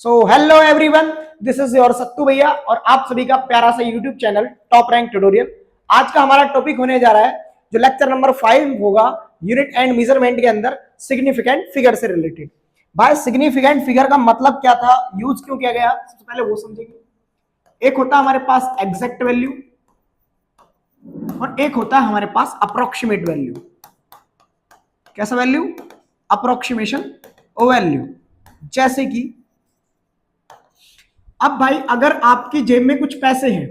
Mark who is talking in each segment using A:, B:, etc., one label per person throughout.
A: So hello everyone, this is your Sattu bhaiya और आप सभी का प्यारा सा YouTube channel top rank tutorial. आज का हमारा टॉपिक होने जा रहा है जो लेक्चर नंबर 5 होगा यूनिट एंड मेजरमेंट के अंदर सिग्निफिकेंट फिगर से रिलेटेड। भाई सिग्निफिकेंट फिगर का मतलब क्या था, यूज क्यों किया गया, सबसे पहले वो समझेंगे। एक होता है हमारे पास एग्जैक्ट वैल्यू और एक होता है हमारे पास अप्रोक्सीमेट वैल्यू। कैसा वैल्यू? Approximation value. जैसे कि अब भाई अगर आपकी जेब में कुछ पैसे हैं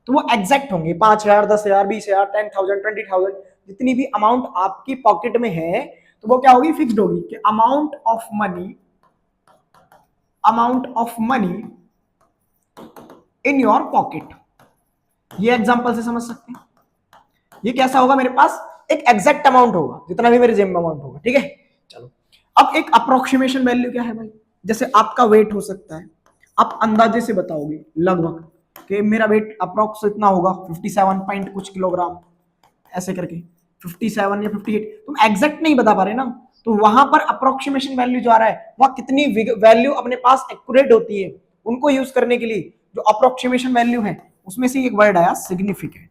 A: तो वो एग्जैक्ट होंगे, 5,000, 10,000, 20,000, 10,000, 20,000, जितनी भी अमाउंट आपकी पॉकेट में है तो वो क्या होगी? फिक्स्ड होगी कि amount of money in your pocket. ये एग्जांपल से समझ सकते हैं। ये कैसा होगा? मेरे पास एक एग्जैक्ट अमाउंट होगा, जितना भी मेरे जेब में अमाउंट होगा। ठीक है, चलो अब एक अप्रोक्सीमेशन वैल्यू क्या है भाई? जैसे आपका वेट हो सकता है, आप अंदाजे से बताओगे लगभग कि मेरा वेट अप्रोक्स इतना होगा, 57 पॉइंट कुछ किलोग्राम, ऐसे करके 57 या 58। तुम एग्जैक्ट नहीं बता पा रहे ना, तो वहां पर अप्रोक्सीमेशन वैल्यू जो आ रहा है वह कितनी वैल्यू अपने पास एक्यूरेट होती है, उनको यूज करने के लिए जो अप्रोक्सीमेशन वैल्यू है उसमें से एक वर्ड आया सिग्निफिकेंट,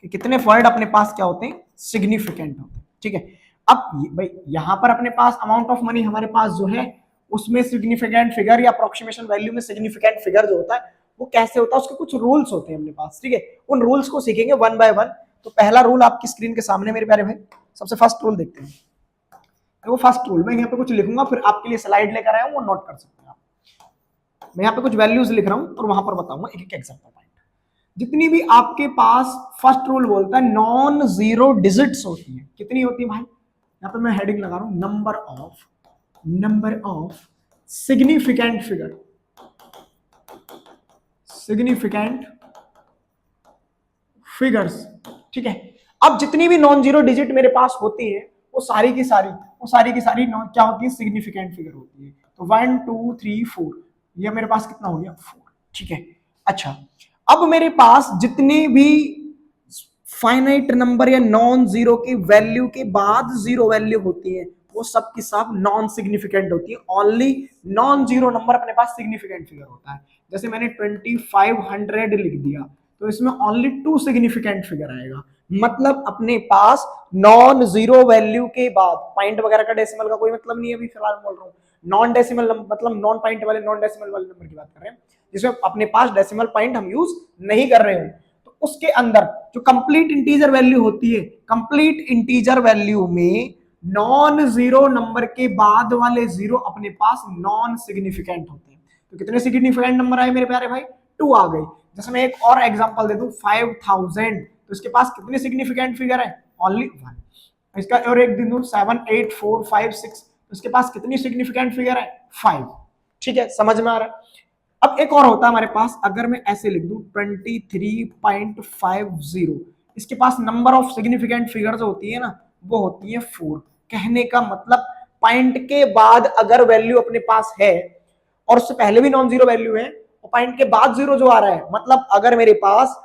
A: कि कितने वर्ड अपने पास क्या होते हैं? सिग्निफिकेंट होते हैं। ठीक है, अब भाई यहां पर अपने पास अमाउंट ऑफ मनी हमारे पास जो है उसमें सिग्निफिकेंट फिगर या अप्रोक्सीमेशन वैल्यू में सिग्निफिकेंट फिगर जो होता है वो कैसे होता है, उसके कुछ रूल्स होते हैं अपने पास। ठीक है, उन रूल्स को सीखेंगे वन बाय वन। तो पहला रूल आपकी स्क्रीन के सामने मेरे प्यारे भाई, सबसे फर्स्ट रूल देखते हैं। वो फर्स्ट रूल मैं यहाँ पे कुछ लिखूंगा, फिर आपके लिए स्लाइड लेकर आया हूँ, वो नोट कर सकते हैं आप। मैं यहाँ पे कुछ वैल्यूज लिख रहा हूँ और वहां पर बताऊंगा एक एक एग्जांपल पॉइंट। जितनी भी आपके पास, फर्स्ट रूल बोलता है नॉन जीरो डिजिट्स होती है। कितनी होती है भाई? यहाँ पे मैं हेडिंग लगा रहा हूं, number of significant figure, significant figures. ठीक है, अब जितनी भी नॉन जीरो डिजिट मेरे पास होती है वो सारी की सारी क्या होती है? सिग्निफिकेंट फिगर होती है। तो 1 2 3 4, ये मेरे पास कितना हो गया? 4। ठीक है, अच्छा अब मेरे पास जितने भी फाइनाइट नंबर या नॉन जीरो की वैल्यू के बाद जीरो वैल्यू होती है वो सब की सब नॉन सिग्निफिकेंट होती है। ओनली नॉन जीरो नंबर अपने पास सिग्निफिकेंट फिगर होता है। जैसे मैंने 2500 लिख दिया तो इसमें ओनली 2 सिग्निफिकेंट फिगर आएगा। मतलब अपने पास नॉन जीरो वैल्यू के बाद, पॉइंट वगैरह का डेसिमल का कोई मतलब नहीं है अभी फिलहाल बोल रहा हूँ, नॉन डेसिमल मतलब नॉन पॉइंट वाले, नॉन डेसिमल वाले नंबर की बात कर रहे हैं जिसमें अपने पास डेसिमल पॉइंट हम यूज नहीं कर रहे हैं। तो उसके अंदर जो कंप्लीट इंटीजर वैल्यू होती है, कंप्लीट इंटीजर वैल्यू में नॉन जीरो नंबर के बाद वाले जीरो अपने पास नॉन सिग्निफिकेंट होते हैं। तो कितने सिग्निफिकेंट नंबर आए मेरे प्यारे भाई? 2 आ गए। जैसे मैं एक और एग्जांपल दे दूं, 5000, तो इसके पास कितने सिग्निफिकेंट फिगर है? ओनली 1। इसका और एक दिन दूं 7 8 4 5 6, तो इसके पास कितनी सिग्निफिकेंट फिगर है? 5। ठीक है, समझ में आ रहा है? अब एक और होता है हमारे पास, अगर मैं ऐसे लिख दूं 23.50, इसके पास नंबर ऑफ सिग्निफिकेंट फिगर्स होती है ना, वो होती है 4। कहने का मतलब पॉइंट के बाद अगर वैल्यू अपने पास है और उससे पहले भी नॉन जीरो वैल्यू है और पॉइंट के बाद जीरो जो आ रहा है, मतलब अगर मेरे पास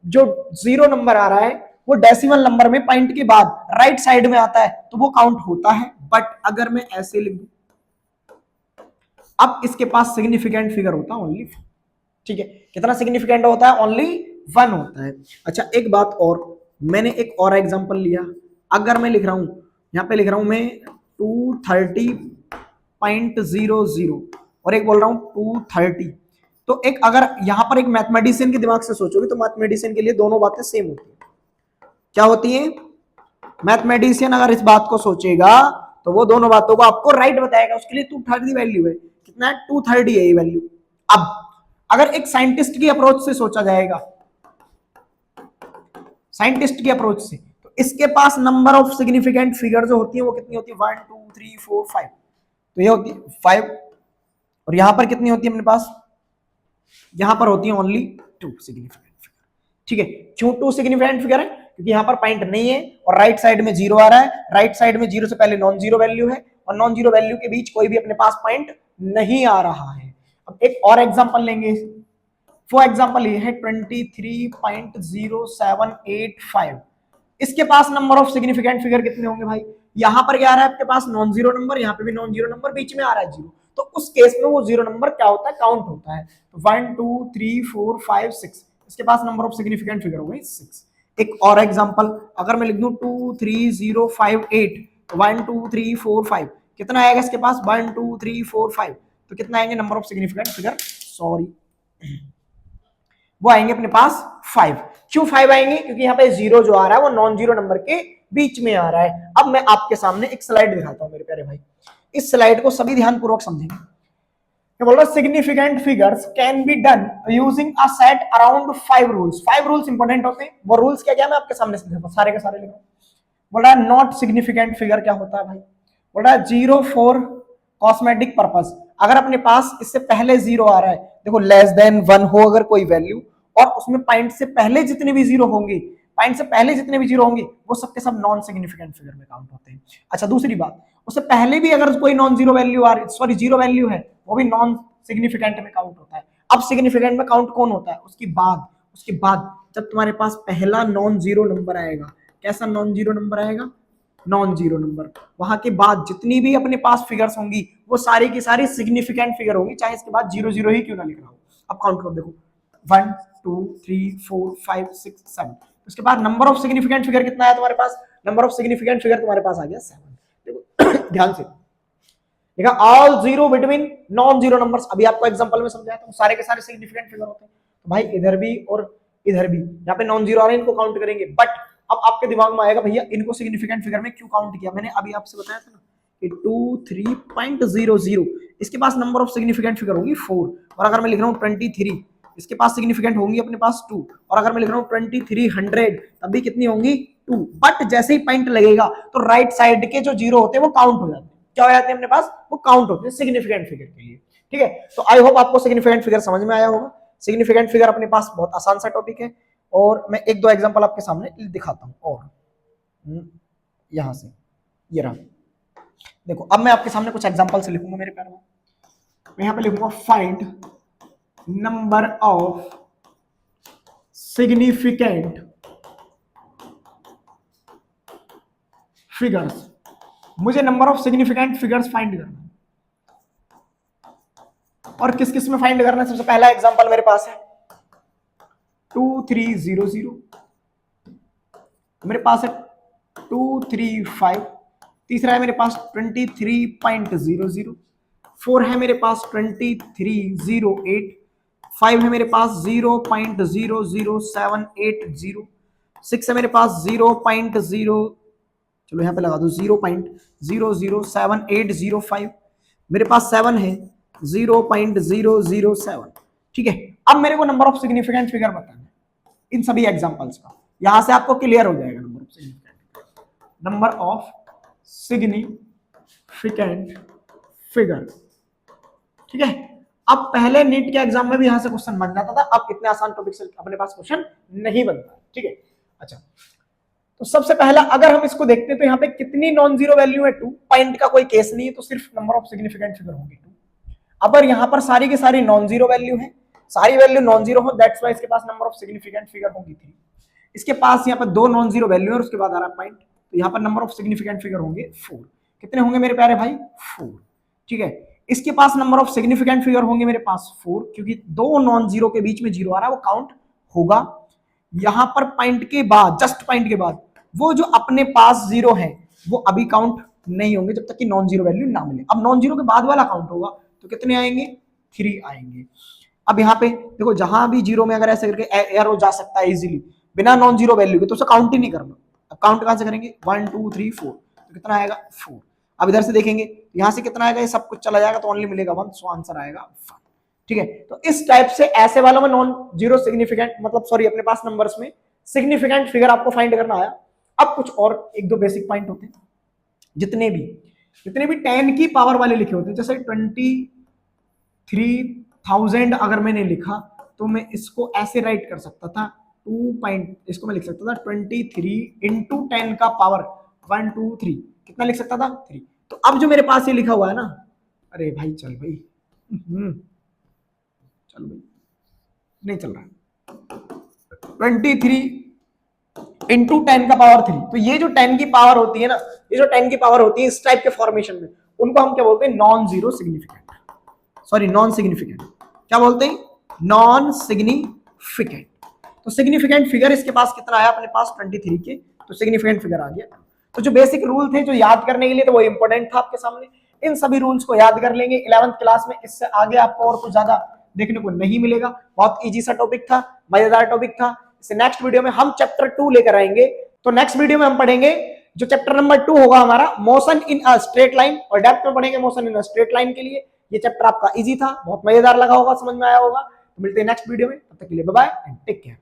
A: जो जीरो नंबर आ रहा है वो डेसिमल नंबर में पॉइंट के बाद राइट साइड में आता है तो वो काउंट होता है। बट अगर मैं ऐसे लिख दूं, अब इसके पास सिग्निफिकेंट फिगर होता है ओनली। ठीक है, कितना सिग्निफिकेंट होता है? ओनली 1 होता है। अच्छा एक बात और, मैंने एक और एग्जांपल लिया। अगर मैं लिख रहा हूं, यहां पे लिख रहा हूं मैं 230.00 और एक बोल रहा हूं 230, तो एक अगर यहां पर एक मैथमेटिशियन के दिमाग से सोचोगे तो मैथमेटिशियन के लिए दोनों बातें सेम होती है। क्या होती है? मैथमेटिशियन अगर इस बात को सोचेगा तो वो दोनों बातों को आपको राइट बताएगा। उसके लिए 230 वैल्यू है, कितना है? 230 है ये वैल्यू। अब अगर एक साइंटिस्ट की अप्रोच से सोचा जाएगा, साइंटिस्ट की अप्रोच से, तो इसके पास नंबर ऑफ सिग्निफिकेंट फिगर जो होती है वो कितनी होती है? 1 2 3 4 5। तो ये होती है 5 और यहां पर कितनी होती है अपने पास? यहां पर होती है ओनली 2 सिग्निफिकेंट फिगर। ठीक है, क्यों 2 सिग्निफिकेंट फिगर है? क्योंकि यहां पर पॉइंट नहीं है और राइट साइड में जीरो आ रहा है। राइट साइड में जीरो से पहले नॉन जीरो वैल्यू है और नॉन जीरो वैल्यू के बीच कोई भी अपने पास पॉइंट नहीं आ रहा है। अब एक और एग्जांपल लेंगे। वो एग्जांपल ये है 23.0785। इसके पास नंबर ऑफ सिग्निफिकेंट फिगर कितने होंगे भाई? यहां पर क्या आ रहा है आपके पास? नॉन जीरो नंबर, यहां पे भी नॉन जीरो नंबर, बीच में आ रहा है जीरो, तो उस केस में वो जीरो नंबर क्या होता है, काउंट होता है। तो 1 2 3 4 5 6, इसके पास नंबर ऑफ सिग्निफिकेंट फिगर हो गई 6। एक और एग्जांपल अगर मैं लिख दूं 2 3 0 5 8, तो 1 2 3 4 5 कितना आएगा इसके पास, 1 2 3 4 5, तो कितना आएंगे number of significant figure, sorry वो आएंगे अपने पास 5। क्यों 5 आएंगे, क्योंकि यहाँ पे जीरो जो आ रहा है वो नॉन जीरो नंबर के बीच में आ रहा है। अब मैं आपके सामने एक स्लाइड दिखाता हूं मेरे प्यारे भाई, इस स्लाइड को सभी ध्यान पूर्वक समझेंगे। क्या बोल रहा है, significant figures can be done using a set around 5 rules. 5 rules important होते हैं, वो रूल्स क्या क्या मैं आपके सामने सारे के सारे लिख रहा हूं। बोल रहा है नॉट सिग्निफिकेंट फिगर क्या होता है भाई, बोल रहा है जीरो फॉर कॉस्मेटिक पर्पस, अगर अपने पास इससे पहले जीरो आ रहा है, देखो लेस देन 1 हो अगर कोई वैल्यू, और उसमें पॉइंट से पहले जितने भी जीरो होंगे, पॉइंट से पहले जितने भी जीरो होंगे वो सबके सब नॉन सिग्निफिकेंट फिगर में काउंट होते हैं। अच्छा दूसरी बात, उससे पहले भी अगर कोई नॉन जीरो वैल्यू आ रही, सॉरी जीरो वैल्यू है, वो भी नॉन सिग्निफिकेंट में काउंट होता है। अब सिग्निफिकेंट में काउंट कौन होता है, उसके बाद जब तुम्हारे पास पहला नॉन जीरो नंबर आएगा, कैसा नॉन जीरो नंबर आएगा, नॉन जीरो नंबर, वहां के बाद जितनी भी अपने पास फिगर्स होंगी वो सारी की सारी सिग्निफिकेंट फिगर होंगी, चाहे इसके बाद जीरो जीरो ही क्यों ना लिख रहा हो। अब काउंट करो, देखो 1 2 3 4 5 6 7, उसके बाद नंबर ऑफ सिग्निफिकेंट फिगर कितना है तुम्हारे पास, नंबर ऑफ सिग्निफिकेंट फिगर तुम्हारे पास आ गया 7। देखो ध्यान से देखा, all zero between non zero numbers, अभी आपको एग्जांपल में समझाया था, सारे के सारे सिग्निफिकेंट फिगर होते हैं। तो भाई इधर भी और इधर भी, यहाँ पे नॉन जीरो आ रहे हैं इनको काउंट करेंगे, बट अब आपके दिमाग में आएगा भैया इनको सिग्निफिकेंट फिगर में क्यों काउंट किया, मैंने अभी आपसे बताया था ना कि 23.00, इसके पास नंबर ऑफ सिग्निफिकेंट फिगर होगी 4, और अगर मैं लिख रहा हूँ 23, इसके पास सिग्निफिकेंट होंगी अपने पास 2, और अगर मैं लिख रहा हूँ 2300 तब भी कितनी होंगी 2, बट जैसे ही पॉइंट लगेगा तो राइट साइड के जो जीरो होते हैं वो काउंट हो जाते हैं, क्या हो जाते हैं अपने पास, वो काउंट होते हैं सिग्निफिकेंट फिगर के लिए। ठीक है, तो आई होप आपको सिग्निफिकेंट फिगर समझ में आया होगा। सिग्निफिकेंट फिगर अपने पास बहुत आसान सा टॉपिक है, और मैं एक दो एग्जांपल आपके सामने दिखाता हूं, और यहां से ये रहा, देखो अब मैं आपके सामने कुछ एग्जांपल से लिखूंगा मेरे प्यारे, मैं यहां पे लिखूंगा find number of significant figures, मुझे number of significant figures find करना है, और किस किस में फाइंड करना है। सबसे पहला एग्जांपल मेरे पास है 2300, मेरे पास है 235, तीसरा है मेरे पास 23.00, 4 है मेरे पास 2308, 5 है मेरे पास 0.00780, 6 है मेरे पास 0.0, चलो यहाँ पे लगा दो 0.00780, मेरे पास 7 है 0.007। ठीक है, अब मेरे को नंबर ऑफ सिग्निफिकेंट फिगर बताना है इन सभी एग्जांपल्स का, यहां से आपको क्लियर हो जाएगा नंबर ऑफ सिग्निफिकेंट फिगर। ठीक है, अब पहले नीट के एग्जाम में भी यहां से क्वेश्चन बन जाता था, अब इतने आसान टॉपिक से अपने पास क्वेश्चन नहीं बनता। ठीक है, अच्छा तो सबसे पहला अगर हम इसको देखते हैं तो यहाँ पे कितनी नॉन जीरो वैल्यू है 2, पॉइंट का कोई केस नहीं है, तो सिर्फ नंबर ऑफ सिग्निफिकेंट फिगर होगी 2। अगर यहाँ पर सारी की सारी नॉन जीरो वैल्यू है, सारी वैल्यू नॉन जीरो हो, दैट्स व्हाई इसके पास नंबर ऑफ सिग्निफिकेंट फिगर होगी 3। इसके पास यहाँ पर 2 नॉन जीरो वैल्यू है और उसके बाद आ रहा है पॉइंट, तो यहाँ पर नंबर ऑफ सिग्निफिकेंट फिगर होंगे 4। कितने होंगे मेरे प्यारे भाई, 4। ठीक है, इसके पास नंबर ऑफ सिग्निफिकेंट फिगर होंगे मेरे पास 4, क्योंकि 2 नॉन जीरो के बीच में जीरो आ रहा है वो काउंट होगा। यहां पर पॉइंट के बाद, जस्ट पॉइंट के बाद वो जो अपने पास जीरो है वो अभी काउंट नहीं होंगे जब तक कि नॉन जीरो वैल्यू ना मिले। अब नॉन जीरो के बाद वाला काउंट होगा तो कितने आएंगे, 3 आएंगे। अब यहाँ पे देखो जहां भी जीरो में अगर ऐसे करके एरो जा सकता है इजीली बिना नॉन जीरो वैल्यू के, तो उसे काउंट ही नहीं करना। अब काउंट कहां से करेंगे, 1 2 3 4, तो कितना आएगा 4। अब इधर से देखेंगे यहां से कितना आएगा, ये सब कुछ चला जाएगा तो ओनली मिलेगा 1, सो आंसर आएगा 5। ठीक है, तो इस टाइप से ऐसे वालों में नॉन जीरो सिग्निफिकेंट मतलब सॉरी अपने पास नंबर्स में सिग्निफिकेंट फिगर आपको फाइंड करना आया। अब कुछ और एक दो बेसिक पॉइंट होते हैं, जितने भी 10 की पावर वाले लिखे होते हैं, जैसे 23,000 अगर मैंने लिखा तो मैं इसको ऐसे राइट कर सकता था 2 पॉइंट, इसको मैं लिख सकता था 23 इंटू 10 का पावर 1 2 3, कितना लिख सकता था 3। तो अब जो मेरे पास ये लिखा हुआ है ना, अरे भाई चल भाई चल भाई नहीं चल रहा, 23 इंटू 10 का पावर 3, तो ये जो 10 की पावर होती है ना, ये जो 10 की पावर होती है इस टाइप के फॉर्मेशन में, उनको हम क्या बोलते हैं, non zero significant. Sorry non significant, क्या बोलते हैं, नॉन सिग्निफिकेंट। तो सिग्निफिकेंट फिगर इसके पास कितना आया अपने पास 23 के, तो सिग्निफिकेंट फिगर आ गया। तो जो बेसिक रूल थे जो याद करने के लिए, तो वो इंपॉर्टेंट था आपके सामने, इन सभी रूल्स को याद कर लेंगे 11th क्लास में। इससे आगे आपको और कुछ ज्यादा देखने को नहीं मिलेगा। बहुत इजी सा टॉपिक था, मजेदार टॉपिक था। इसे नेक्स्ट वीडियो में हम चैप्टर 2 लेकर आएंगे। तो नेक्स्ट वीडियो में हम पढ़ेंगे जो चैप्टर नंबर 2 होगा हमारा, motion in a straight line, और डेप्थ में पढ़ेंगे motion in a straight line के लिए। ये चैप्टर आपका इजी था, बहुत मजेदार लगा होगा, समझ में आया होगा। तो मिलते हैं नेक्स्ट वीडियो में, तब तक के लिए bye bye and take care.